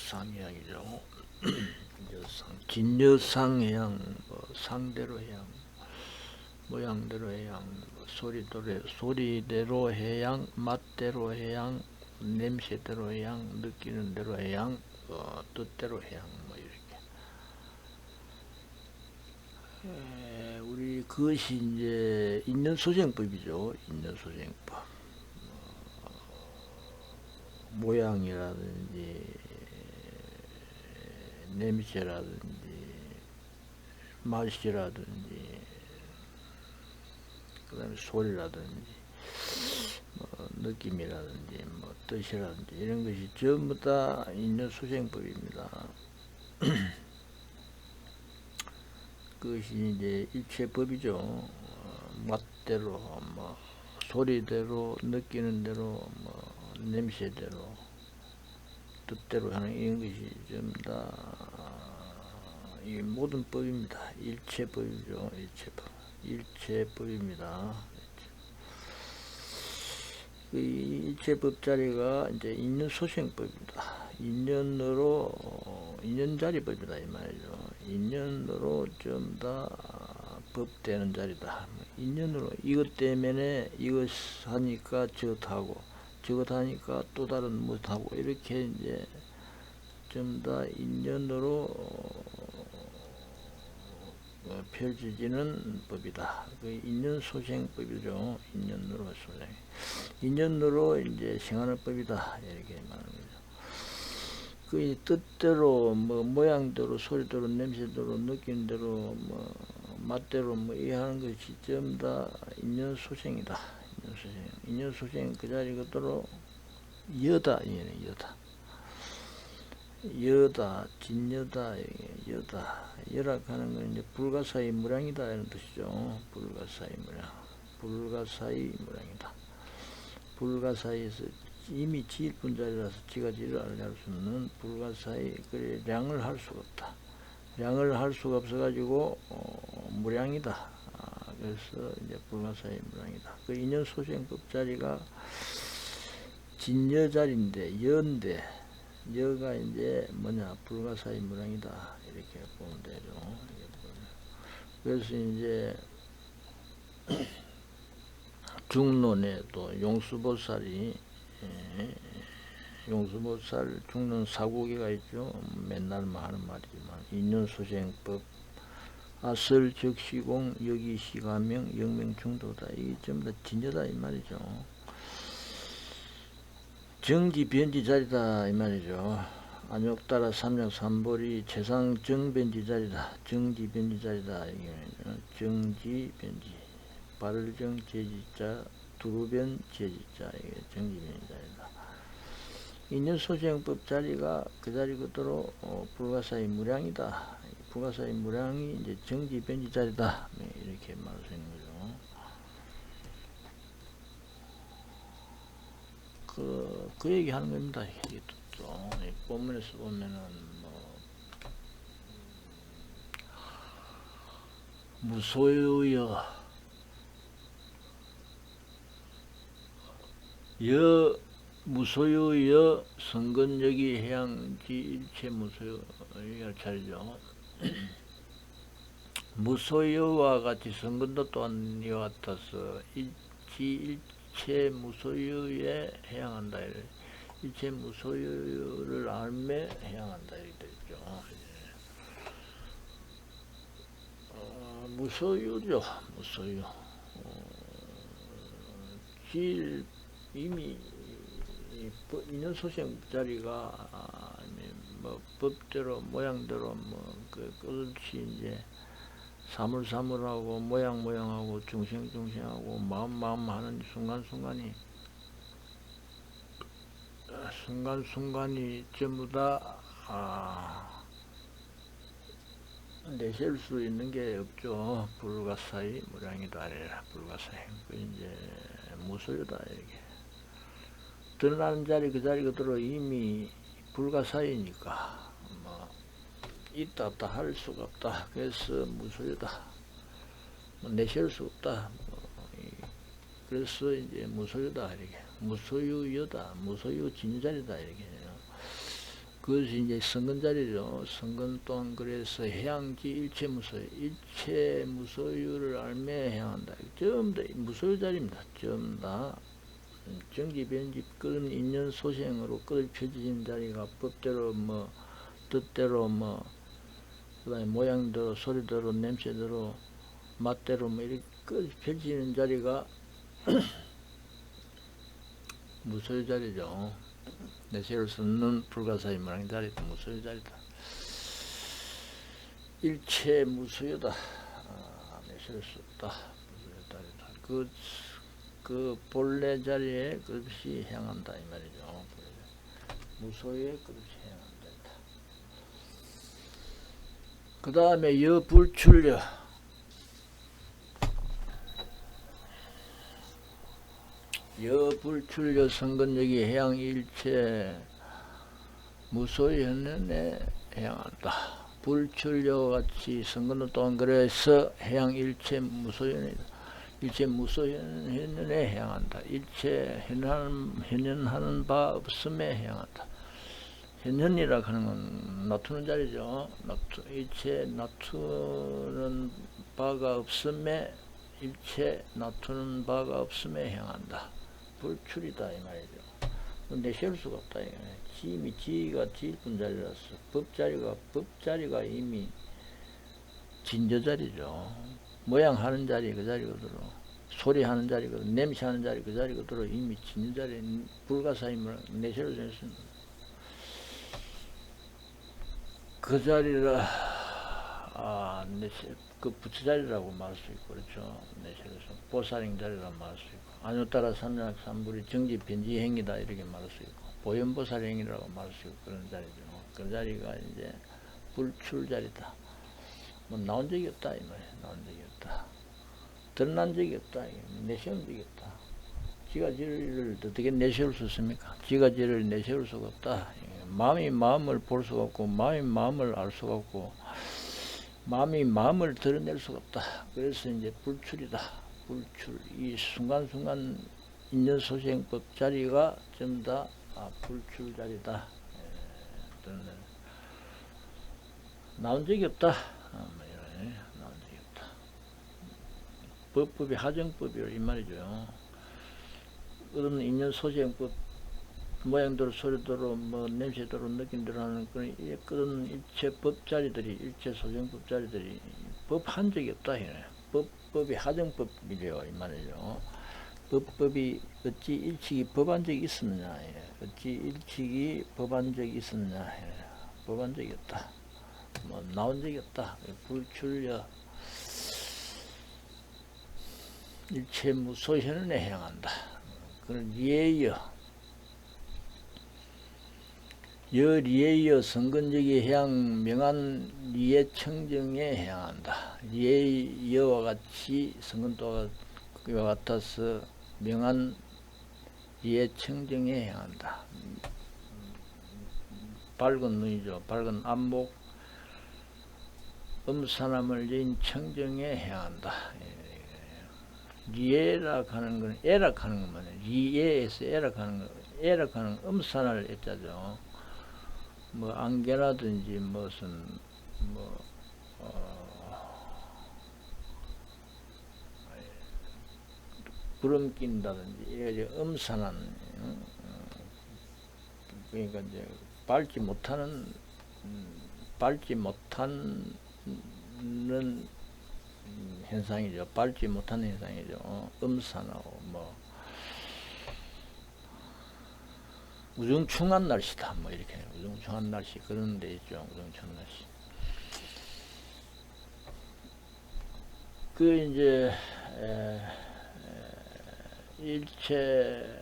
진여상해양이죠. 진여상해양, 상대로 해양, 모양대로 해양, 소리대로 해양, 맛대로 해양, 냄새대로 해양, 느끼는 대로 해양, 뜻대로 해양, 이렇게. 우리 그것이 이제 인연소생법이죠. 인연소생법. 모양이라든지 냄새라든지 맛이라든지 그 다음에 소리라든지 느낌이라든지 뜻이라든지 이런 것이 전부 다 인연소생법입니다. 그것이 이제 일체법이죠. 맛대로 소리대로 느끼는 대로 냄새대로 뜻대로 하는 이런 것이 전부 다 이 모든 법입니다. 일체법이죠. 일체법입니다. 그 일체법 자리가 이제 인연소생법입니다. 인연자리법이다 이 말이죠. 인연으로 전부 다 법되는 자리다. 인연으로 이것 때문에 이것 하니까 저것하고 저것 하니까 또 다른 무엇하고 이렇게 이제 전부 다 인연으로 펼쳐지는 법이다. 그 인연소생법이죠. 인연으로 소생. 인연으로 이제 생하는 법이다. 이렇게 말하는 거죠. 그 뜻대로, 모양대로, 소리대로, 냄새대로, 느낌대로, 맛대로, 이 하는 것이 전부 다 인연소생이다. 인연소생 그 자리 그대로 여다. 여다, 진여다, 여다. 여락하는 건 이제 불가사의 무량이다 이런 뜻이죠. 불가사의 무량이다. 불가사의에서 이미 지일분자리라서 지가 지를 알 수 없는 불가사의 그래 량을 할 수가 없다. 량을 할 수가 없어가지고 무량이다. 그래서 이제 불가사의 무량이다. 그 인연소생법 자리가 진여자리인데 여인데 여가 이제 불가사의 무량이다 이렇게 보면 되죠. 그래서 이제 중론에 또 용수보살이 용수보살 중론 사구기가 있죠. 맨날 하는 말이지만 인연소생법 아설적시공 여기시가명 영명중도다. 이게 전부 다 진여다 이 말이죠. 정지변지 자리다 이 말이죠. 안욕따라 삼력삼보리 최상 정변지 자리다. 정지변지 자리다. 이게 정지변지 발정 제지자 두루변 제지자 이게 정지변지 자리다. 인연소생법 자리가 그 자리 그대로 불가사의 무량이다. 불가사의 무량이 이제 정지변지 자리다. 이렇게 말할 수 있는 거죠. 그 얘기 하는 겁니다. 이게 또 본문에서 보면은 무소유여 무소유여 성근여기 해양지 일체 무소유여 차리죠. 무소유와 같이 성근도 또한 이와 같아서 일체 무소유에 해양한다. 일체 무소유를 알매 해양한다. 이렇게 되죠. 무소유죠. 무소유. 이미 인연소생 자리가 법대로 모양대로 그것이 이제 사물사물하고 모양하고 중생하고 마음 하는 순간순간이 전부 다 내실 수 있는 게 없죠. 불가사의 무량이다 아니라 불가사의 그 이제 무소유다 이렇게 드러나는 자리 그 자리 그대로 이미 불가사의니까 있다 없다 할 수가 없다. 그래서 무소유다. 내실 수 없다. 그래서 이제 무소유다 이렇게 무소유여다. 무소유 진자리다 이렇게 그것이 이제 성근 자리죠. 성근 또한 그래서 해양지 일체무소유, 일체무소유를 알매 해양한다. 전부 다 무소유 자리입니다. 전부 다 정기변집 끄는 인연 소생으로 끝을 펴지는 자리가 법대로 뭐 뜻대로 뭐 그다음에 모양대로 소리대로 냄새대로 맛대로 뭐 이렇게 끝이 펴지는 자리가 무소유 자리죠. 내세울 수 없는 불가사의 무량 자리다. 무소유 자리다. 일체 무소유다. 내세울 수 없다. 무소유 자리다. 그 본래 자리에 그릇이 향한다 이 말이죠. 무소유의 그릇이 향한다. 그 다음에 여불출려. 여불출려 성근력이 해양일체 무소유현에 해양한다. 불출려와 같이 성근도 또한 그래서 해양일체 무소유현이다. 일체 무소현현에 해양한다. 일체 현현하는 바 없음에 해양한다. 현현이라 하는 건 나투는 자리죠. 일체 나투는 바가 없음에 일체 나투는 바가 없음에 해양한다. 불출이다 이 말이죠. 내세울 수가 없다. 이미 지가 지일뿐 자리라서 법자리가 이미 진저자리죠. 모양하는 자리 그 자리거든. 소리하는 자리거든. 냄새하는 자리 그 자리거든. 이미 진저자리 불가사임을 내세울 수 있습니다. 그 자리라 그 부처자리라고 말할 수 있고 그렇죠. 내세워서 보살행 자리라고 말할 수 있고 안효따라 삼락삼불이 정지변지행이다 이렇게 말할 수 있고 보현보살행이라고 말할 수 있고 그런 자리죠. 그 자리가 이제 불출자리다. 뭐 나온 적이 없다 이 말이야. 나온 적이 없다. 드러난 적이 없다. 내세운 적이 없다. 지가 지를 어떻게 내세울 수 있습니까? 지가 지를 내세울 수가 없다. 마음이 마음을 볼 수가 없고 마음이 마음을 알 수가 없고 마음이 마음을 드러낼 수가 없다. 그래서 이제 불출이다. 불출. 이 순간순간 인연소생법 자리가 전부 다 불출 자리다. 나온 적이 없다. 나온 적이 없다. 법법이 하정법이라 이 말이죠. 그런 인연소생법 모양대로 소리대로 뭐 냄새대로 느낌대로 하는 그런 일체 법자리들이 일체 소정법 자리들이 법 한 적이 없다. 법법이 하정법이래요 이 말이죠. 법법이 어찌 일칙이 법한 적이 있었느냐. 어찌 일칙이 법한 적이 있었느냐. 법한 적이 없다. 뭐 나온 적이 없다. 불출려 일체 무소현에 향한다. 그런 예여 여리에이어 성근적이 향 명한 리에 청정에 향한다. 리에이어와 같이 성근도와 같아서 명한 리에 청정에 향한다. 밝은 눈이죠. 밝은 안목 음산함을 진 청정에 향한다. 리에락하는 건 에락하는 건 뭐냐. 리에에서 에락하는 거. 에락하는 음산을 했자죠. 뭐 안개라든지 무슨 뭐 구름 낀다든지 이게 음산한 그러니까 이제 밟지 못하는 현상이죠. 밟지 못하는 현상이죠. 음산하고 뭐 우중충한 날씨다. 뭐 이렇게 우중충한 날씨 그런 데 있죠. 우중충한 날씨. 그 이제 일체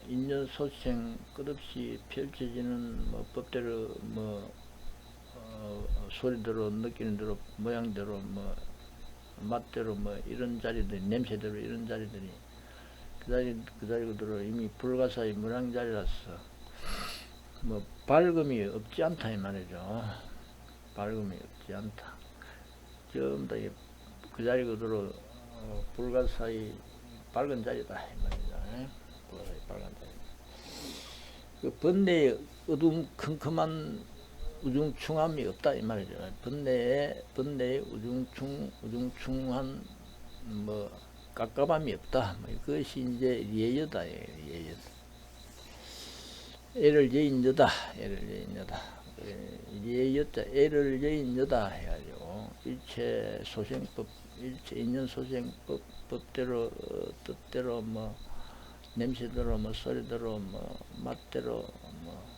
인연소생 끝없이 펼쳐지는 뭐 법대로 뭐 소리대로 느끼는 대로 모양대로 뭐 맛대로 뭐 이런 자리들이 냄새대로 이런 자리들이 그 자리들로 이미 불가사의 무량 자리라서 뭐 밝음이 없지 않다 이 말이죠. 밝음이 없지 않다. 전부 다 그 자리 그대로 불가사의 밝은 자리다 이 말이죠. 불가사의 밝은 자리. 그 번뇌의 어둠컴컴한 우중충함이 없다 이 말이죠. 번뇌에 우중충한 뭐 깝깝함이 없다. 뭐 그것이 이제 리에여다. 애를 여인여다. 리에여자 애를 여인여다 해가지고 일체 소생법, 일체 인연소생법 법대로 뜻대로 뭐 냄새대로 뭐 소리대로 뭐 맛대로 뭐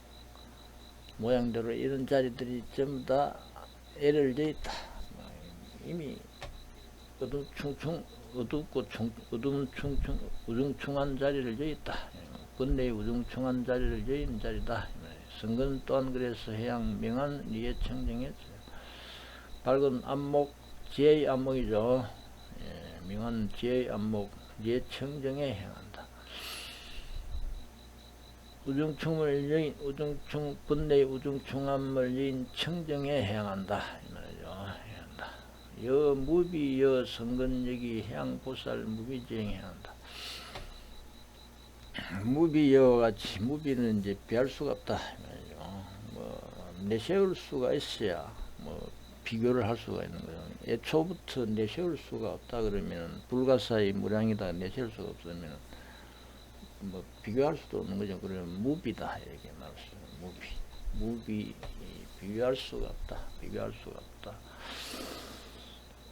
모양대로 이런 자리들이 전부 다 애를 여있다. 이미 우중충한 자리를 여있다. 번뇌의 우중충한 자리를 여인 자리다. 성근 또한 그래서 해양 명한 리에 청정했어요. 밝은 안목, 지혜의 안목이죠. 명한 지혜의 안목, 리에 청정에 행한다. 번뇌의 우중충함을 여인 청정에 행한다. 이 말이죠. 여 무비 여 성근여기 해양보살 무비지행 행한다. 무비여 같이 무비는 이제 비할 수가 없다. 뭐 내세울 수가 있어야 뭐 비교를 할 수가 있는 거죠. 애초부터 내세울 수가 없다 그러면 불가사의 무량이다 내세울 수가 없으면 뭐 비교할 수도 없는 거죠. 그러면 무비다 이렇게 말했어요. 무비 비교할 수가 없다.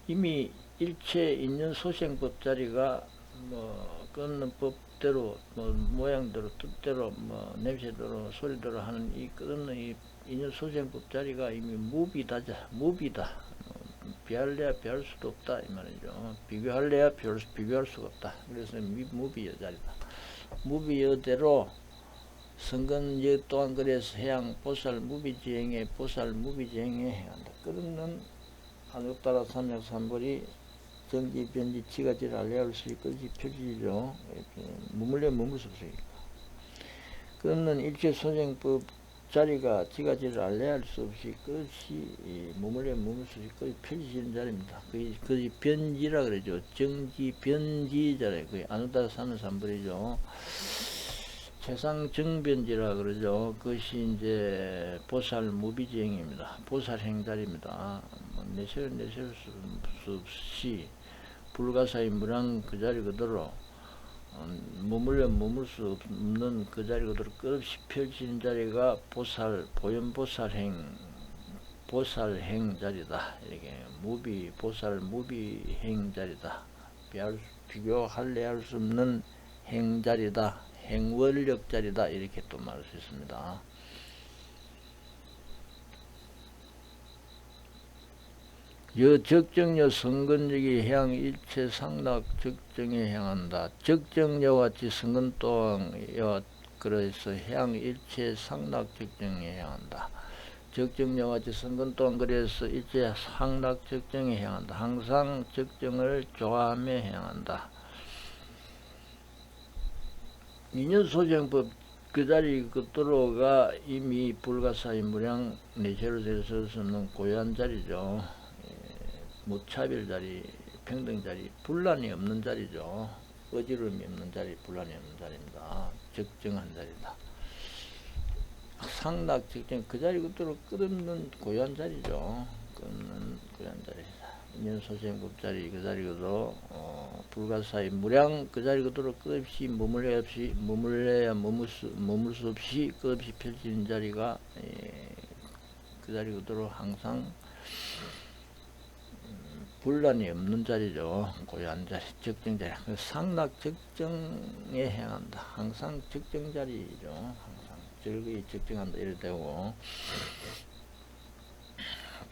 이미 일체 인연 소생법 자리가 뭐 끊는 법대로 뭐 모양대로 뜻대로 뭐 냄새대로 소리대로 하는 이 끊는 이 인연 소생법 자리가 이미 무비다. 비할래야 비할 수도 없다 이 말이죠. 비교할래야 비교할 수가 없다. 그래서 무비여 자리다. 무비여대로 성근여 또한 그래서 해양 보살 무비지행에 행한다. 끊는 안욕따라 삼약삼벌이 정지, 변지, 지가지를 알레할 수 있을지 표지죠. 머물려 머물 수 없으니까. 끊는 일체 소생법 자리가 지가지를 알레할 수 없이 끝이 머물려 머물 수 있고 펼쳐지는 자리입니다. 그것이 변지라 그러죠. 정지, 변지 자리. 그게 안욕따라 삼약삼벌이죠. 최상정변지라 그러죠. 그것이 이제 보살 무비지행입니다. 보살행 자리입니다. 내세울 수 없이 불가사의 무량 그 자리 그대로 머물려 머물 수 없는 그 자리 그대로 끝없이 펼치는 자리가 보살행 자리다. 이렇게 보살 무비행 자리다. 비교할래 할 수 없는 행 자리다. 행원력 자리다. 이렇게 또 말할 수 있습니다. 여 적정여 성근여기 해양 일체 상락 적정에 행한다. 적정여와 같이 성근 또한 그래서 해양 일체 상락 적정에 행한다. 적정여와 같이 성근 또한 그래서 일체 상락 적정에 행한다. 항상 적정을 좋아하며 행한다. 인연소생법 그 자리 그도로가 이미 불가사의 무량 내세로 될 수 없는 고유한 자리죠. 무차별 자리, 평등 자리, 분란이 없는 자리죠. 어지러움이 없는 자리, 분란이 없는 자리입니다. 적정한 자리다. 상락 적정 그 자리 그도로 끝없는 고유한 자리죠. 끝없는 고유한 자리다. 인연소생법 자리 그 자리 그도로 불가사의 무량 그 자리 그도로 끝없이 머물러야 머물 수 없이 끝없이 펼치는 자리가 그 자리 그도로 항상 분란이 없는 자리죠. 고유한 자리, 적정 자리. 상락 적정에 행한다. 항상 적정 자리죠. 항상 즐거이 적정한다. 이래 되고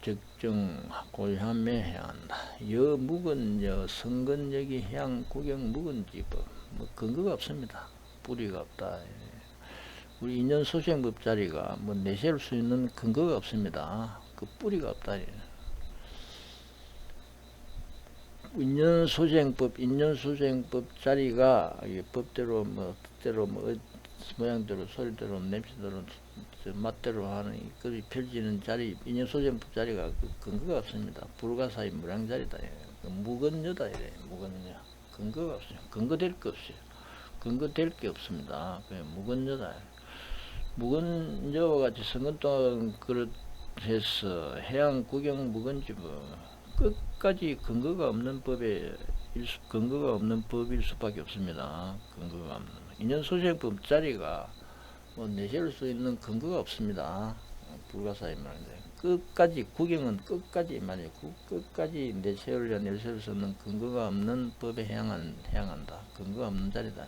적정 고유함에 행한다. 여 묵은 여 성근여기 해양 구경 묵은지법 뭐 근거가 없습니다. 뿌리가 없다. 우리 인연 소생법 자리가 뭐 내세울 수 있는 근거가 없습니다. 그 뿌리가 없다. 인연소생법 자리가 법대로 뜻대로 모양대로 소리대로 냄새대로 맛대로 하는 그 펼치는 자리 인연소생법 자리가 근거가 없습니다. 불가사의 무량 자리다. 무건여다 이래. 무건여 근거가 없어요. 근거될 게 없어요. 근거될 게 없습니다. 무건여다. 묵은저와 같이 성근동안 그릇해서 해양 구경 묵은지 끝까지 근거가 없는 법일 수밖에 없습니다. 근거가 없는 인연소생법 자리가 내세울 수 있는 근거가 없습니다. 불가사의 말인데 끝까지 구경은 끝까지 말이에요. 끝까지 내세울 수 없는 근거가 없는 법에 해양한다. 근거가 없는 자리다.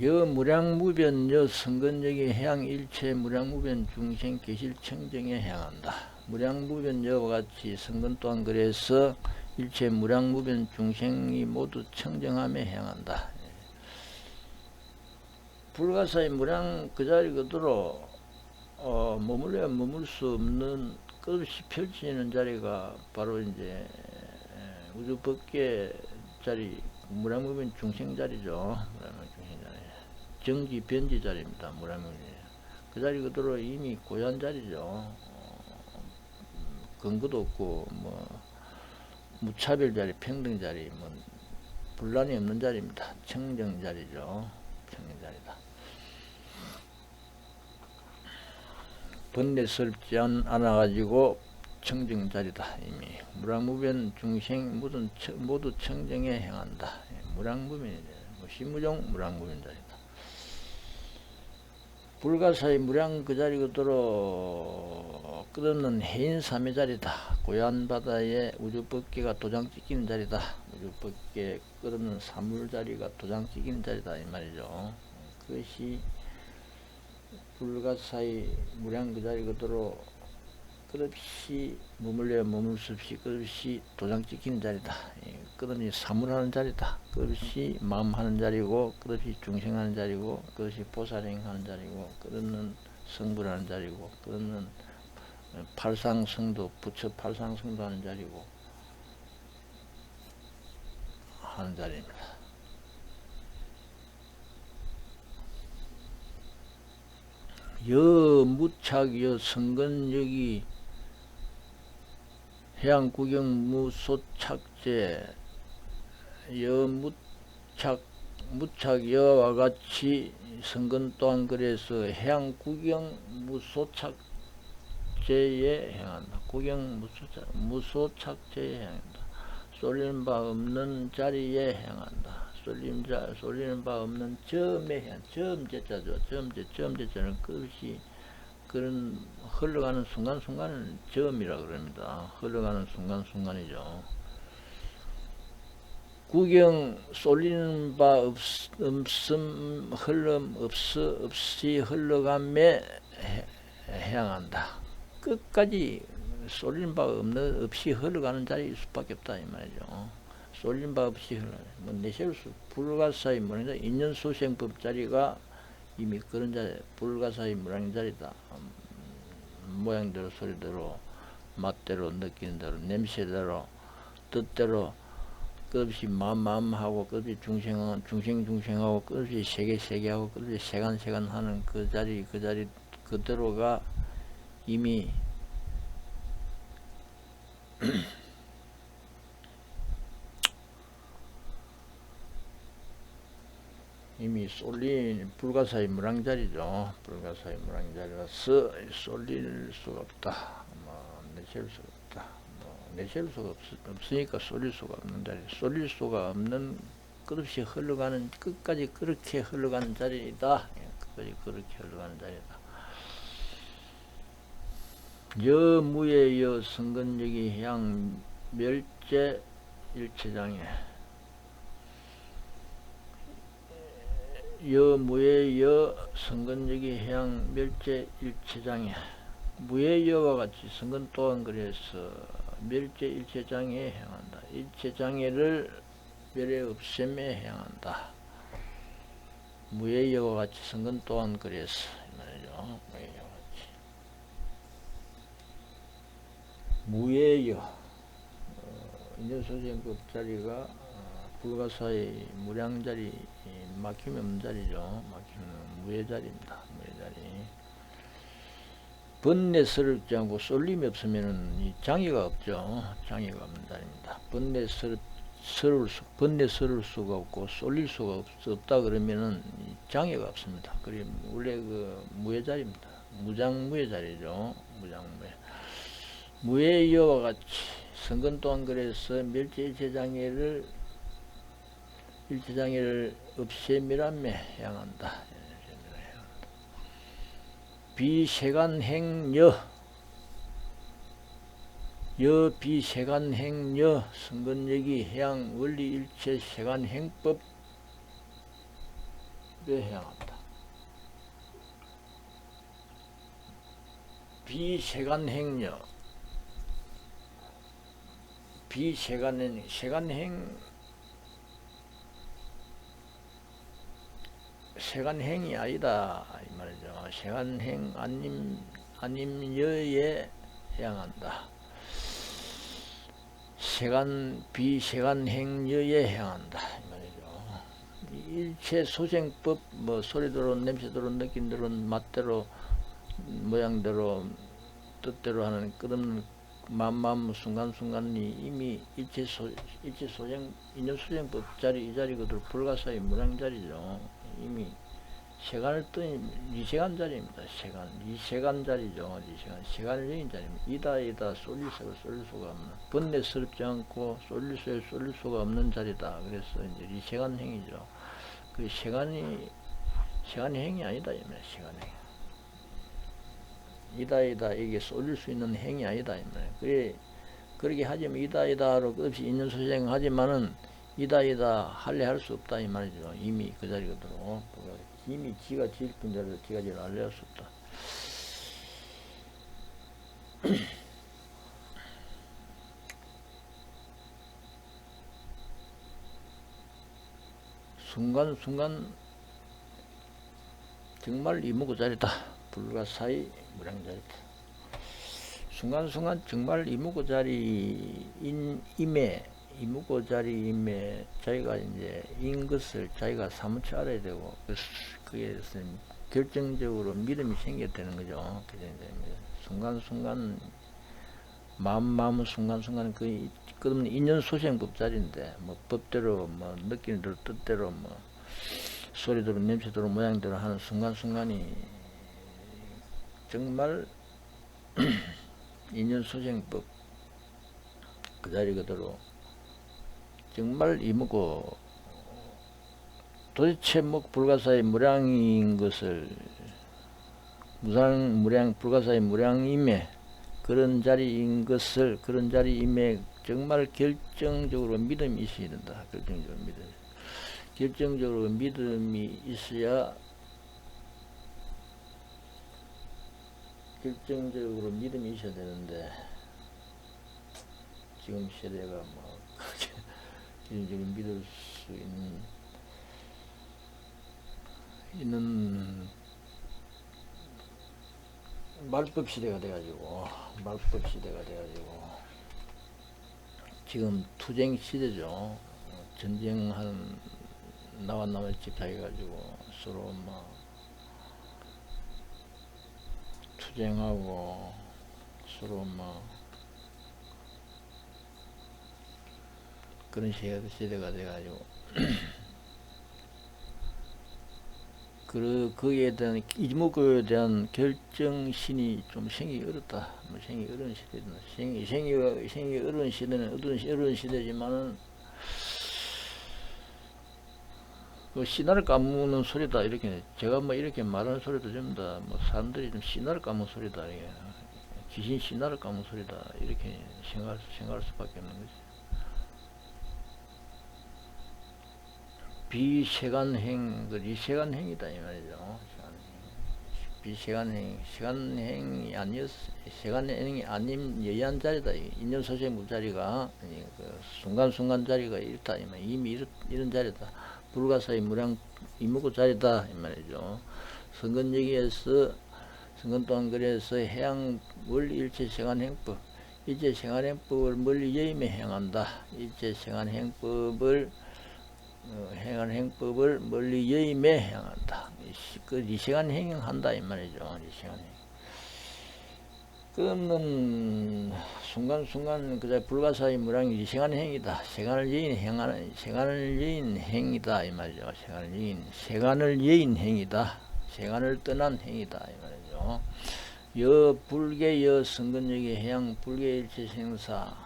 여 무량무변 여 성근역이 해양 일체 무량무변 중생 계실 청정에 해양한다. 무량무변 여와 같이 성근 또한 그래서 일체 무량무변 중생이 모두 청정함에 해양한다. 불가사의 무량 그 자리 그대로 머물러야 머물 수 없는 끝없이 펼치는 자리가 바로 이제 우주 법계 자리 무량무변 중생 자리죠. 무량무변 중생 자리. 정지 변지 자리입니다. 무량무변. 그 자리 그대로 이미 고유한 자리죠. 근거도 없고 무차별 자리, 평등 자리, 분란이 없는 자리입니다. 청정 자리죠. 청정 자리다. 번뇌스럽지 않아가지고 청정 자리다. 이미 무량무변 중생 모두 청정에 행한다. 무량무변이죠. 시무종 무량무변 자리다. 불가사의 무량 그 자리 그대로 끝없는 해인삼의 자리다. 고요한 바다에 우주법계가 도장 찍히는 자리다. 우주법계 끝없는 사물 자리가 도장 찍히는 자리다. 이 말이죠. 그것이 불가사의 무량 그 자리 그대로 끝없이 머물 수 없이 끝없이 도장 찍히는 자리다. 끝없이 사물하는 자리다. 끝없이 마음하는 자리고 끝없이 중생하는 자리고 끝없이 보살행하는 자리고 끝없는 성불하는 자리고 끝없는 팔상성도 부처 팔상성도 하는 자리고 하는 자리입니다. 여 무착 여 성근역이 해양 구경 무소착제 여 무착 여와 같이 성근 또한 그래서 해양 구경 무소착제에 행한다. 구경 무소착제에 행한다. 쏠리는 바 없는 자리에 행한다. 쏠리는 바 없는 점에 행한 점제자죠. 점제자는 끝이 그런 흘러가는 순간순간은 점이라 그럽니다. 흘러가는 순간순간이죠. 구경 쏠리는 바 없음 없이 흘러감에 해양한다. 끝까지 쏠리는 바 없이 흘러가는 자리일 수밖에 없다 이 말이죠. 쏠린 바 없이 흘러가는 내세울 수 불가사의 무량자 인연소생법 자리가 이미 그런 자리 불가사의 무량 자리다. 모양대로 소리대로 맛대로 느끼는 대로 냄새대로 뜻대로 끝없이 마음하고 끝없이 중생하고 끝없이 세계하고 끝없이 세간 하는 그 자리 그대로가 이미 이미 쏠린 불가사의 무량자리죠. 불가사의 무량자리라서 쏠릴 수가 없다. 내세울 수가 없다. 내세울 수가 없으니까 쏠릴 수가 없는 자리. 쏠릴 수가 없는 끝없이 흘러가는 끝까지 그렇게 흘러가는 자리이다. 끝까지 그렇게 흘러가는 자리다. 여 무의 여 성근역이 해양 멸제 일체장에 여 무의 여 성근역이 해양 멸제 일체장에 무의 여와 같이 성근 또한 그래서 멸제 일체장에 행한다. 일체장애를 멸의 없앰에 행한다. 무의 여와 같이 성근 또한 그래서 이 말이죠. 무의 여 인연소생법 자리가 불가사의 무량자리 막힘이 없는 자리죠. 막힘은 무의 자리입니다. 무의 자리. 번뇌스럽지 않고 쏠림이 없으면은 이 장애가 없죠. 장애가 없는 자리입니다. 번뇌스러울 수가 없고 쏠릴 수가 없다 그러면은 이 장애가 없습니다. 그리 원래 그 무의 자리입니다. 무장무의 자리죠. 무장무의. 무의 이어와 같이 성근 또한 그래서 멸제일체장애를 없애밀함에 향한다. 비세간행여 비세간행여 성근역이 해양 원리일체 세간행법에 향한다. 비세간행여 세간행이 아니다 이 말이죠. 세간행 아님여에 향한다. 비세간행여에 향한다 이 말이죠. 일체 소생법 뭐 소리대로 냄새대로 느낌대로 맛대로 모양대로 뜻대로 하는 끝없는 마음 순간순간이 이미 일체 소생 인연소생법 자리 이 자리거든 불가사의 무량자리죠. 이미 세간을 뜬 리세간 자리입니다. 리세간 자리죠. 세간을 여긴 자리입니다. 이다 쏠릴 수가 없는 번뇌스럽지 않고 쏠릴 수가 없는 자리다. 그래서 이제 리세간 행이죠. 그 세간이 행이 아니다. 세간행. 이다 이게 쏠릴 수 있는 행이 아니다. 그렇게 하지만 이다로 끝없이 인연소생 하지만은 이다 할래 할 수 없다 이 말이죠. 이미 그 자리거든. 이미 지가 지을 뿐더러 지가 지를 알래 할 수 없다. 순간순간 정말 이무고 자리다. 불가사의 무량자리다. 순간순간 정말 이무고 자리인 임에 이무고 자리임에 자기가 이제 인 것을 자기가 사무치 알아야 되고 그에 대해서 결정적으로 믿음이 생겨야 되는 거죠. 순간순간 마음 순간순간 그 끝없는 인연소생법 자리인데 뭐 법대로 뭐 느끼는 대로 뜻대로 뭐 소리대로 냄새대로 모양대로 하는 순간순간이 정말 인연소생법 그 자리 그대로 정말 이무고 도대체 뭐 불가사의 무량인 것을 불가사의 무량임에 그런 자리인 것을 그런 자리임에 정말 결정적으로 믿음이 있어야 된다. 결정적으로 믿음이 있어야 결정적으로 믿음이 있어야 되는데 지금 세대가 뭐 그렇게 결정적으로 믿을 수 있는 말법 시대가 돼가지고 지금 투쟁 시대죠. 전쟁한 나와 집합해가지고 서로 막 투쟁하고 서로 막 그런 시대가 돼가지고 거기에 대한 이목구에 대한 결정신이 좀 생기기 어렵다. 생기기 어려운 시대다. 생기기 어려운 시대는 어려운 시대지만은 그 신화를 까무는 소리다. 이렇게 제가 뭐 이렇게 말하는 소리도 전부 다 뭐 사람들이 좀 신화를 까무는 소리다. 이게 귀신 신화를 까무는 소리다. 이렇게 생각할 수밖에 없는 거지. 비세간행, 리세간행이다 이 말이죠. 비세간행, 세간행이 아닌 여의한 자리다. 인연소생무 자리가 그 순간순간 자리가 이렇다 이 말. 이미 이런 자리다. 불가사의 무량 이무고 자리다 이 말이죠. 성근여기에서 성근 또한 그래서 해양 원리일체 세간행법 일체 세간행법을 멀리 여임에 행한다. 일체 세간행법을 행한 행법을 멀리 여임에 행한다. 그 리세간 행한다 이 말이죠. 리세간 행. 끊는 순간순간 그자 불가사의 무량이 시간 행위다. 시간을 여인 행하는 시간을 여인 행위다 이 말이죠. 시간을 여인 행위다. 시간을 떠난 행위다 이 말이죠. 여 불계 여 성근역의 해양 불계 일체 생사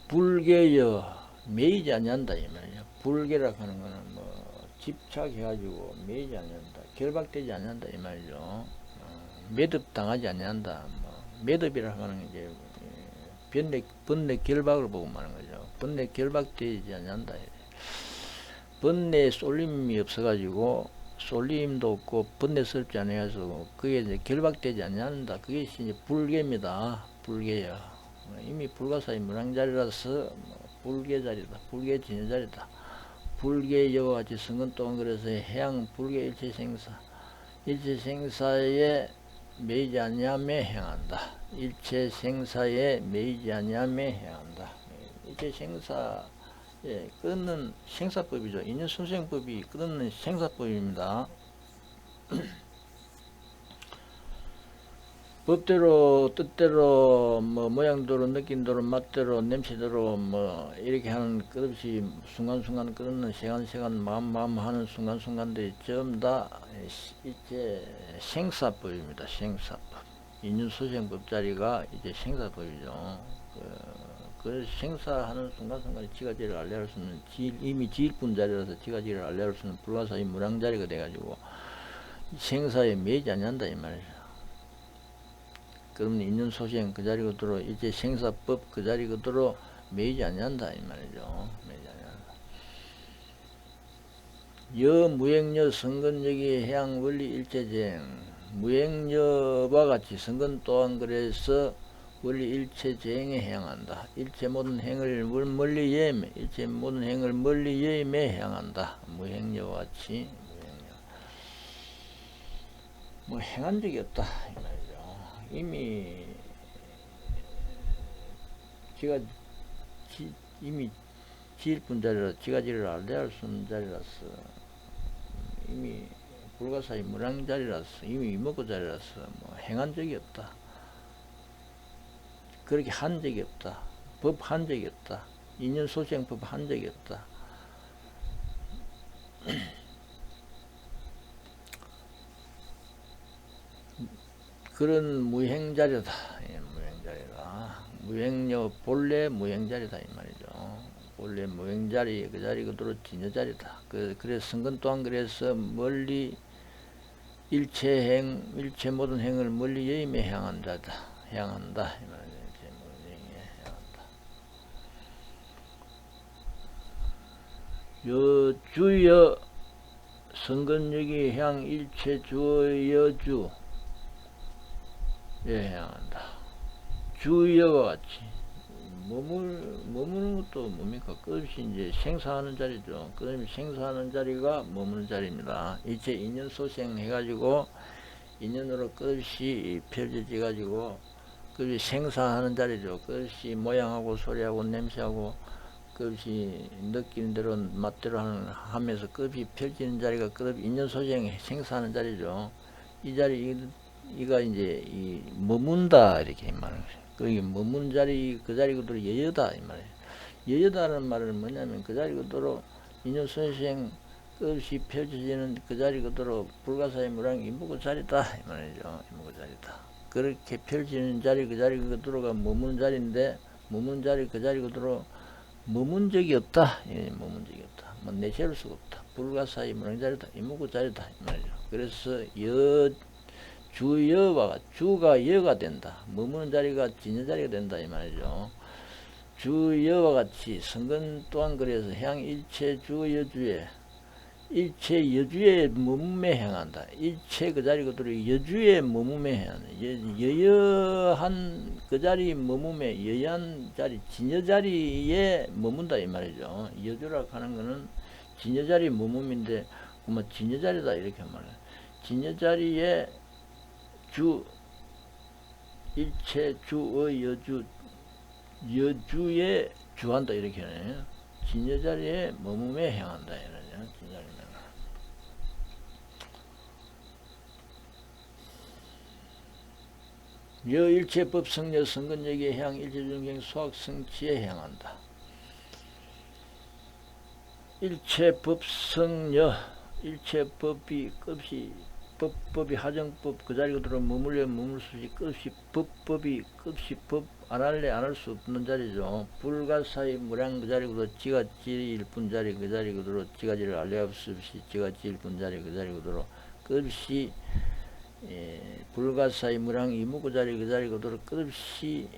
불계여 매이지 아니한다 이 말이죠. 불계라 하는 거는 뭐 집착해가지고 매이지 아니한다. 결박되지 아니한다 이 말이죠. 매듭 당하지 아니한다. 뭐 매듭이라 하는 게 이제 번뇌 결박을 보고 말하는 거죠. 번뇌 결박되지 아니한다. 번뇌에 쏠림이 없어가지고 쏠림도 없고 번뇌스럽지 않아서 그게 이제 결박되지 아니한다. 그게 이제 불계입니다. 불계야. 이미 불가사의 무량자리라서 불계자리다. 불계진여자리다. 불계여와 같이 성근 또한 그래서 해양 불계 일체생사 일체생사에 매이지 아니함에 행한다. 일체생사에 매이지 아니함에 행한다. 일체생사에 끊는 생사법이죠. 인연순생법이 끊는 생사법입니다. 법대로 뜻대로 뭐 모양대로 느낌대로 맛대로 냄새대로 뭐 이렇게 하는 끝없이 순간순간 끊는 시간시간 마음 하는 순간순간들이 전부 다 이제 생사법입니다. 생사법. 인연소생법자리가 이제 생사법이죠. 그 생사하는 순간순간에 지가지를 알려할 수 있는 이미 지일분자리라서 지가지를 알려할 수 있는 불가사의 무량자리가 돼가지고 생사에 매이지 않는다 이 말이죠. 그러면 인연소생 그 자리 그대로 이제 생사법 그 자리 그대로 매이지 아니한다 이 말이죠. 매이지 아니한다. 여 무행여 성근역이 해양 원리 일체쟁 무행여와 같이 성근 또한 그래서 원리 일체쟁에 해양한다. 일체 모든 행을 멀리 예매 일체 모든 행을 멀리 예매 해양한다. 무행여와 같이 무행여 뭐 행한 적이 없다 이 말이죠. 이미 지가 이미 지일뿐 자리라 지가지를 알려할 수 있는 자리라서 이미 불가사의 무량 자리라서 이미 이먹고 자리라서 뭐 행한 적이 없다. 그렇게 한 적이 없다. 법 한 적이 없다. 인연소생법 한 적이 없다. 그런 무행자리다. 예, 무행자리다. 무행여 본래 무행자리다 이 말이죠. 본래 무행자리 그 자리 그대로 진여자리다. 그래서 성근 또한 그래서 멀리 일체 모든 행을 멀리 여임에 향한다. 향한다 이 말이죠. 일체 모든 행에 향한다. 여주여 성근역이 향 일체 주여주 예, 해양한다. 주여와 같이 머무는 것도 뭡니까? 끝없이 이제 생사하는 자리죠. 끝없이 생사하는 자리가 머무는 자리입니다. 이제 인연 소생 해가지고 인연으로 끝없이 펼쳐져 가지고 끝없이 생사하는 자리죠. 끝없이 모양하고 소리하고 냄새하고 끝없이 느끼는 대로 맛대로 하면서 끝없이 펼치는 자리가 끝없이 인연 소생 생사하는 자리죠. 이 자리 이가 이제 머문다 이렇게 말하는 거죠. 그 머문 자리 그 자리 그대로 여여다 이 말이에요. 여여다는 말은 뭐냐면 그 자리 그대로 인연선생 끝없이 펼쳐지는 그 자리 그대로 불가사의 무량 이무고 자리다 이 말이죠. 이무고 자리다. 그렇게 펼치는 자리 그 자리 그대로가 머무는 자리인데 머무는 자리 그 자리 그대로 머문 적이 없다. 예, 머문 적이 없다. 뭐 내세울 수가 없다. 불가사의 무량 자리다. 이무고 자리다 이 말이죠. 그래서 주여와 주가 여가 된다. 머무는 자리가 진여 자리가 된다 이 말이죠. 주여와 같이 성근 또한 그래서 향 일체 주여주에 일체 여주에 머무매 행한다. 일체 그 자리 그대로 여주에 머무매 행한다. 여여한 그 자리 머무매 여여한 자리 진여 자리에 머문다 이 말이죠. 여주라고 하는 거는 진여 자리 머문인데 뭐 진여 자리다 이렇게 말해. 진여 자리에 주 일체 주의 여주 여주에 주한다 이렇게 하네. 진여자리에 머무매 행한다 이러죠. 진여자리면 여 일체법성여 성근역의 해양 일체중생 수학성취에 해양한다. 일체법성여 일체법이 끝이 법이 하정법 그 자리 그대로 머물려 머물 수 없이 끝이 법이 끝이 법 안 할래 안 할 수 없는 자리죠. 불가사의 무량 그 자리 그대로 지가 지일 뿐 자리 그 자리 그대로 지가 지를 알려 없이 지가 지일 뿐 자리 그 자리 그대로 끝이 불가사의 무량 이무 그 자리 그대로 끝없이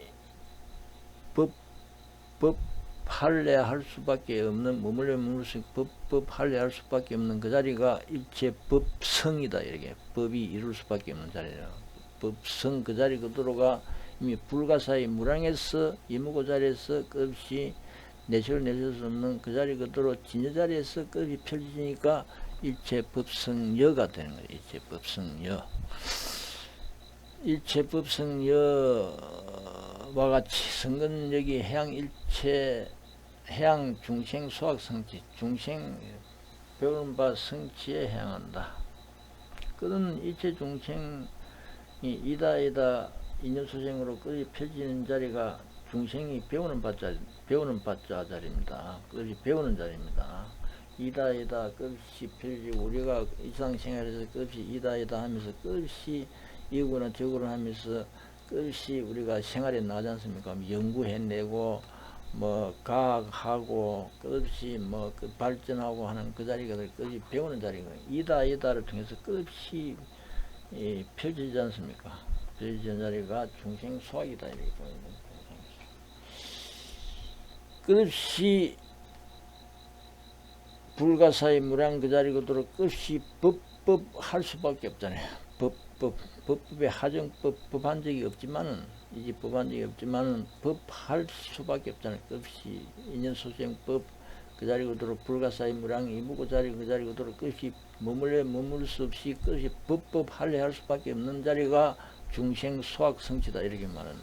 법 할래 할 수밖에 없는 머물려 머물 수 법 할래 할 수밖에 없는 그 자리가 일체 법성이다. 이렇게 법이 이룰 수밖에 없는 자리라. 법성 그 자리 그대로가 이미 불가사의 무량에서 이무고 자리에서 끝없이 내실 내실 수 없는 그 자리 그대로 진여 자리에서 끝이 펼쳐지니까 일체 법성여가 되는 거예요. 일체 법성여. 일체 법성여와 같이 성근역이 해양 일체 해양 중생 수학 성취 중생 배우는 바 성취에 해양한다. 그런 일체 중생이 이다 인연소생으로 끝이 펴지는 자리가 중생이 배우는 바자 자리입니다. 끝이 배우는 자리입니다. 이다 끝이 펴지고 우리가 일상생활에서 끝이 이다 하면서 끝이 이거나 저거나 하면서 끝이 우리가 생활에 나가지 않습니까? 연구해내고 뭐 과학하고 끝없이 뭐 발전하고 하는 그 자리가 끝이 배우는 자리가 이다를 통해서 끝없이 펼쳐지지 않습니까? 펼쳐지는 자리가 중생 수학이다 이렇게 보이는 끝없이 불가사의 무량 그 자리 그대로 끝이 법 할 수밖에 없잖아요. 법법의 하정법 법한 적이 없지만은 이제 법한 적이 없지만은 법 할 수밖에 없잖아요. 끝이 인연소생법 그 자리 그대로 불가사의 무량 이무 그 자리 그대로 끝이 머물 수 없이 끝이 법 할래 할 수밖에 없는 자리가 중생 수학 성취다 이렇게 말하는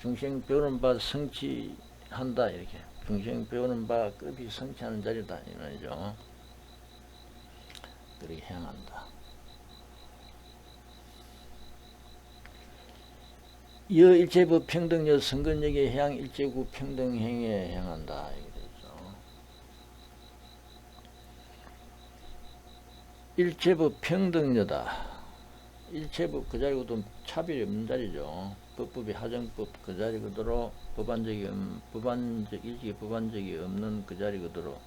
중생 배우는 바 성취한다 이렇게 중생 배우는 바 끝이 성취하는 자리다 이 말이죠. 그렇게 향한다. 여 일체법 평등여 성근역의 해양 일체구 평등행에 향한다. 일체법 평등여다. 일체법 그 자리고도 차별이 없는 자리죠. 법법이 하정법 그 자리 그대로 일체 법한적이 없는 그 자리 그대로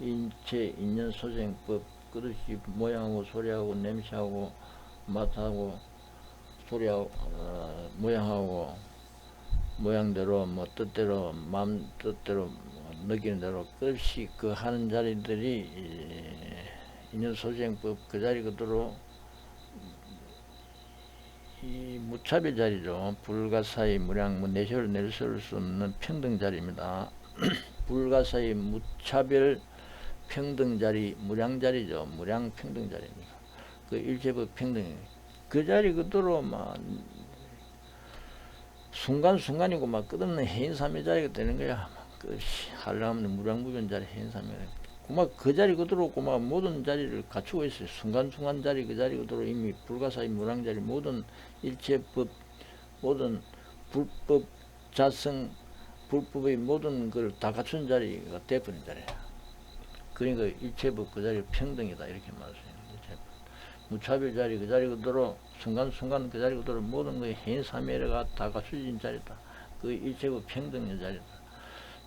인체 인연소생법 그릇이 모양하고 소리하고 냄새하고 맛하고 소리하고 모양하고 모양대로 뭐 뜻대로 마음 뜻대로 느끼는 대로 끝이 그 하는 자리들이 인연소생법 그 자리 그대로 이 무차별 자리죠. 불가사의 무량 뭐 내세울 내세울 수 없는 평등 자리입니다. 불가사의 무차별 평등 자리 무량 자리죠. 무량 평등 자리입니다. 그 일체법 평등 그 자리 그대로 막 순간순간이고 막 끝없는 해인삼의 자리가 되는 거야. 그 한량없는 무량무변 자리 해인삼의 고막 그 자리 그대로 고막 모든 자리를 갖추고 있어요. 순간순간 자리 그 자리 그대로 이미 불가사의 무량 자리 모든 일체법 모든 불법 자성 불법의 모든 걸 다 갖춘 자리가 돼버린 자리야. 그러니까 일체법 그 자리 평등이다 이렇게 말해요. 무차별 자리 그 자리 그대로 순간순간 그 자리 그대로 모든 것의 해인삼회가 다 갖춰진 자리다. 그 일체법 평등의 자리다.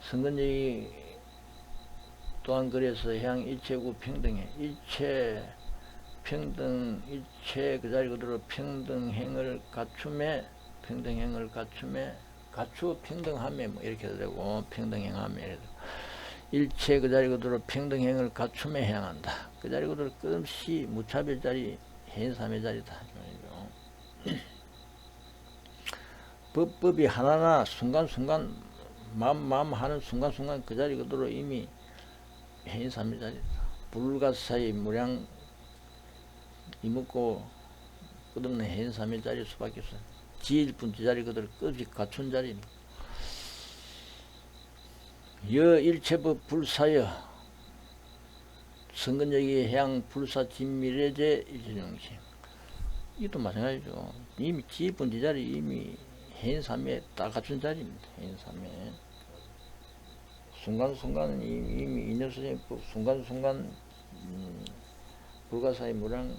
성근역이 또한 그래서 해양 일체구 평등해 일체 평등 일체 그 자리 그대로 평등행을 갖춤에 갖추어 평등함에 뭐 이렇게 되고 평등행함에 일체 그 자리 그대로 평등행을 갖춤에 향한다. 그 자리 그대로 끝없이 무차별 자리 해인삼의 자리다. 법이 하나하나 순간순간 마음 하는 순간순간 그 자리 그대로 이미 해인삼의 자리다. 불가사의 무량 이먹고 끝없는 해인삼의 자리일 수밖에 없어요. 지일뿐 자리 그대로 끝없이 갖춘 자리니까. 여 일체법 불사여 성근역의 해양 불사 진미래제 일체정신 이것도 마찬가지죠. 이미 지일뿐 자리 이미 해인삼에 다 갖춘 자리입니다. 해인삼에 순간순간 이미 인효선생님 순간순간 불가사의 무량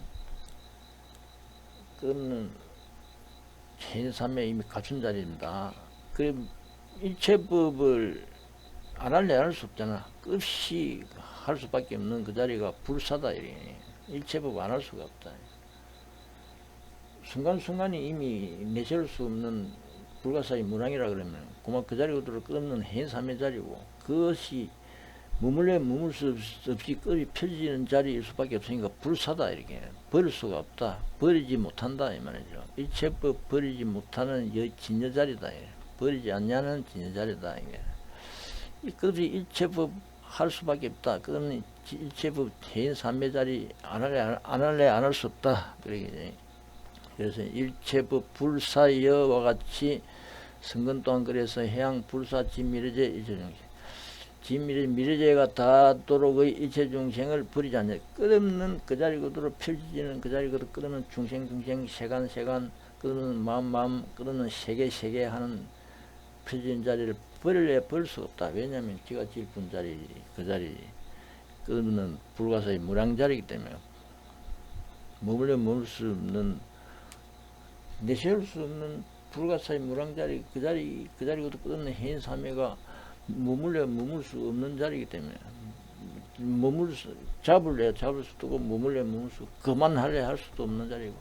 끊는 해인삼에 이미 갖춘 자리입니다. 그럼 일체법을 안 할래 할 수 없잖아. 끝이 할 수밖에 없는 그 자리가 불사다. 일체법 안 할 수가 없다. 순간순간이 이미 내세울 수 없는 불가사의 무량이라 그러면 그만 그 자리 그대로 끊는 해인삼의 자리고, 그것이 머물러 머물 수 없이 끝이 펴지는 자리일 수밖에 없으니까 불사다. 이렇게 버릴 수가 없다. 버리지 못한다 이 말이죠. 일체법 버리지 못하는 진여자리다. 버리지 않냐는 진여자리다. 이게 이 끝이 일체법 할 수밖에 없다. 그러면 일체법 해인삼의 자리 안 할래 안 할 수 없다. 그래서 일체법 불사여와 같이 성근 또한 그래서 해양 불사 진미래제 일체중생 미래제가 닿도록의 일체중생을 버리지 않냐. 끝없는 그 자리 그대로 펼쳐지는 그 자리 그대로 끝없는 중생 세간 끝없는 마음 끝없는 세계 하는 펼쳐진 자리를 버릴래 버릴 수 없다. 왜냐하면 지가 제일 분 자리 그 자리 끝없는 불가사의 무량자리이기 때문에 머물러 머물 수 없는 내세울 수 없는 불가사의 무량자리 그 자리 그것도 끝없는 해인삼회가 머물러 머물 수 없는 자리이기 때문에 잡을 수도 없고 머물러 머물 수 그만할래 할 수도 없는 자리고,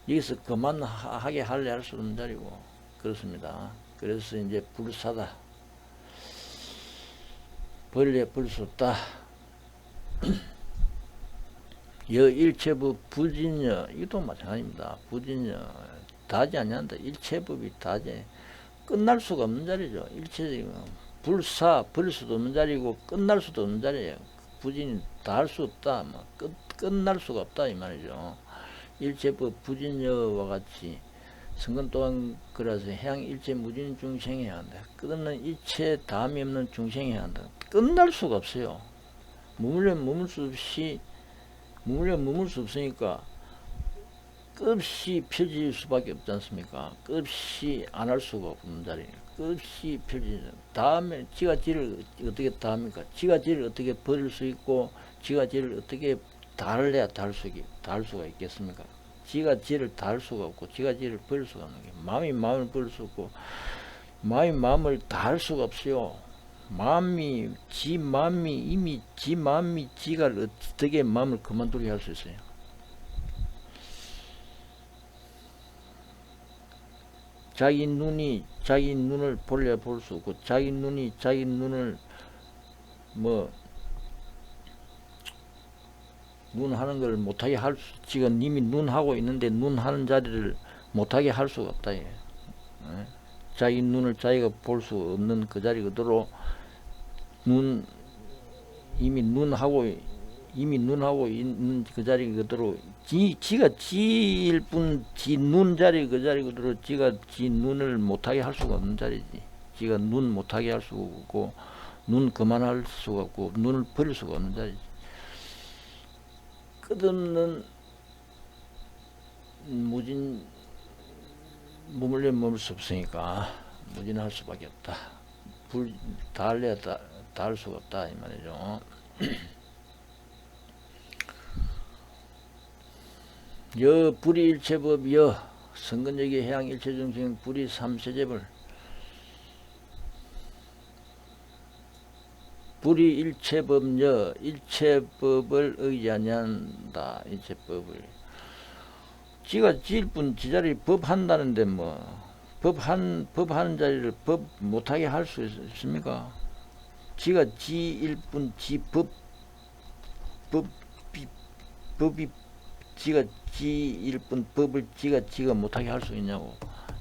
여기서 그만하게 할래 할 수 없는 자리고 그렇습니다. 그래서 이제 불사다. 버릴래 버릴 수 없다. 일체법 부진여 이것도 마찬가지입니다. 부진여 다지 않는다. 일체법이 다지 끝날 수가 없는 자리죠. 불사 버릴 수도 없는 자리고 끝날 수도 없는 자리예요. 부진이 다 할 수 없다. 끝날 수가 없다 이 말이죠. 일체법 부진여와 같이 성근 또한 그래서 해양 일체 무진 중생해야 한다. 끝없는 일체 다음이 없는 중생해야 한다. 끝날 수가 없어요. 머물러 머물 수 없으니까 끝이 펴질 수밖에 없지 않습니까? 끝이 안 할 수가 없는 자리. 끝이 펴지는 다음에 지가 지를 어떻게 다합니까? 지가 지를 어떻게 버릴 수 있고 지가 지를 어떻게 다할래야 달 수가 있겠습니까? 지가 지를 다할 수가 없고 지가 지를 버릴 수가 없는 게 마음이 마음을 버릴 수 없고 마음이 마음을 다할 수가 없어요. 마음이 이미 지 마음이 지가 어떻게 마음을 그만두게 할 수 있어요? 자기 눈을 볼래 볼 수 없고 자기 눈을 눈 하는 걸 못하게 지금 이미 눈 하고 있는데 눈 하는 자리를 못하게 할 수가 없다. 자기 눈을 자기가 볼 수 없는 그 자리 그대로 이미 눈하고 있는 그 자리 그대로 지가 지일 뿐 지 눈 자리 그 자리 그대로 지가 지 눈을 못하게 할 수가 없는 자리지. 지가 눈 못하게 할 수가 없고 눈 그만할 수가 없고 눈을 버릴 수가 없는 자리지. 끝없는 무진 머물려 머물 수 없으니까 무진할 수밖에 없다. 다할래야 다할 수가 없다 이 말이죠. 여 불이 일체법 여 성근적이 해양 일체중생 불이 삼세제불 불이 일체법 여 일체법을 의지하냐한다. 일체법을 지가 지을 뿐 지자리 법한다는데 법하는 자리를 법 못하게 할 수 있습니까? 지가 지일 뿐 법이 지가 지일 뿐 법을 지가 못하게 할 수 있냐고.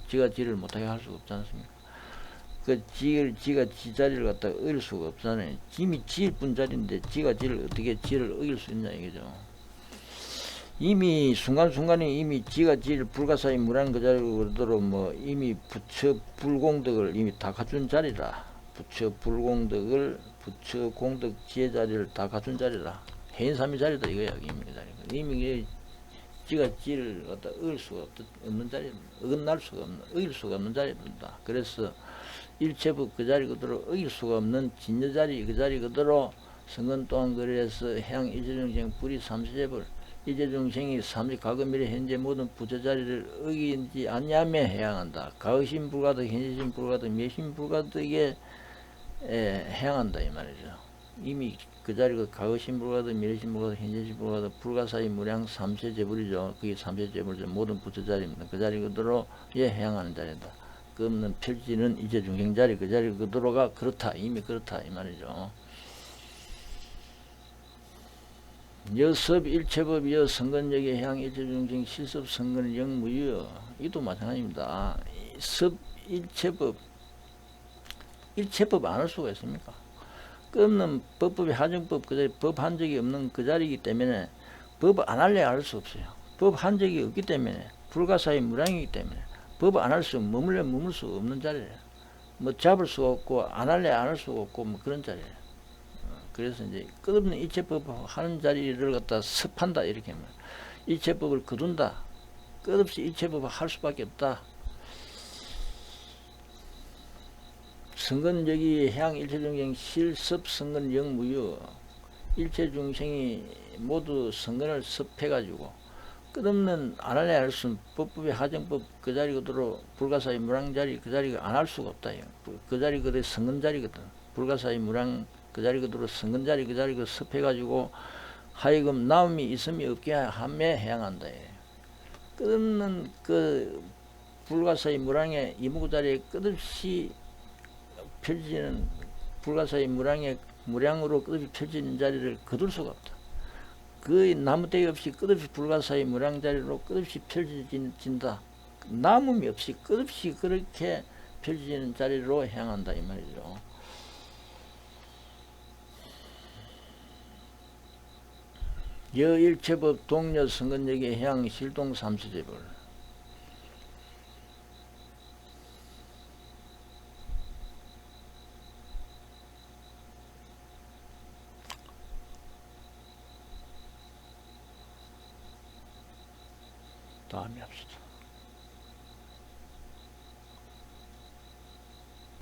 지가 지를 못하게 할 수가 없지 않습니까? 그 지가 지 자리를 갖다가 어길 수가 없잖아요. 이미 지일 뿐 자리인데 지가 지를 어떻게 지를 어길 수 있냐 이거죠. 이미 순간순간에 이미 지가 지를 불가사의 무라는 그 자리로 그러도록 이미 부처 불공덕을 이미 다 갖춘 자리라. 부처 불공덕을 부처 공덕 지혜 자리를 다 갖춘 자리라. 해인삼위 자리다 이거야. 이미 그 자리. 이미 지가 지를 갖다 어길 수가 없는 자리에 어긋날 수가 없는 어길 수가 없는 자리에 둔다. 그래서 일체법 그 자리 그대로 어길 수가 없는 진여 자리 그 자리 그대로 성근 또한 그래서 해양 일체중생 불이 삼세제불 일체중생이 삼세 과거 미래 현재 모든 부처 자리를 어기지 않냐며 해양한다. 가의심 불가득 현재심 불가득 미심 불가득에 해양한다 이 말이죠. 이미 그 자리가 가의심 불가득 미래심 불가득 현재심 불가득 불가사의 무량 삼세제불이죠. 그게 삼세제불이죠. 모든 부처 자리입니다. 그 자리 그대로 해양하는 자리다. 그 없는 펼치는 이제 중생 자리 그 자리 그대로가 그렇다 이미 그렇다 이 말이죠. 여섭 일체법 여 성근역의 향 일체 중생 실섭 성근 영무여 이도 마찬가지입니다. 섭 일체법 안 할 수가 있습니까? 끝없는 법법의 하정법 그 자리 법 한 적이 없는 그 자리이기 때문에 법 안 할래 할 수 없어요. 법 한 적이 없기 때문에 불가사의 무량이기 때문에 법 안 할 수 머물러 머물 수 없는 자리예요. 뭐 잡을 수가 없고 안 할래 안 할 수가 없고 뭐 그런 자리예요. 그래서 이제 끝없는 일체법 하는 자리를 갖다 습한다 이렇게 하면 일체법을 거둔다. 끝없이 일체법을 할 수밖에 없다. 성근적이 해양 일체중생 실섭 성근 영무여 일체중생이 모두 성근을 섭해가지고 끝없는 안 할래 할 수 법법의 하정법 그 자리 그대로 불가사의 무량 자리 그 자리가 안 할 수가 없다. 그 자리 그대로 성근 자리거든. 불가사의 무량 그 자리 그대로 성근 자리 그 자리 그 섭해가지고 하여금 나음이 있음이 없게 하며 해양한다. 끝없는 그 불가사의 무량의 이무구 자리에 끝없이 펼치는 불가사의 무량으로 끝없이 펼치는 자리를 거둘 수가 없다. 그 나무대기 없이 끝없이 불가사의 무량 자리로 끝없이 펼쳐진다. 남음이 없이 끝없이 그렇게 펼쳐지는 자리로 향한다 이 말이죠. 여일체법 동료 성근역의 향 실동 삼세제불 다음에 합시다.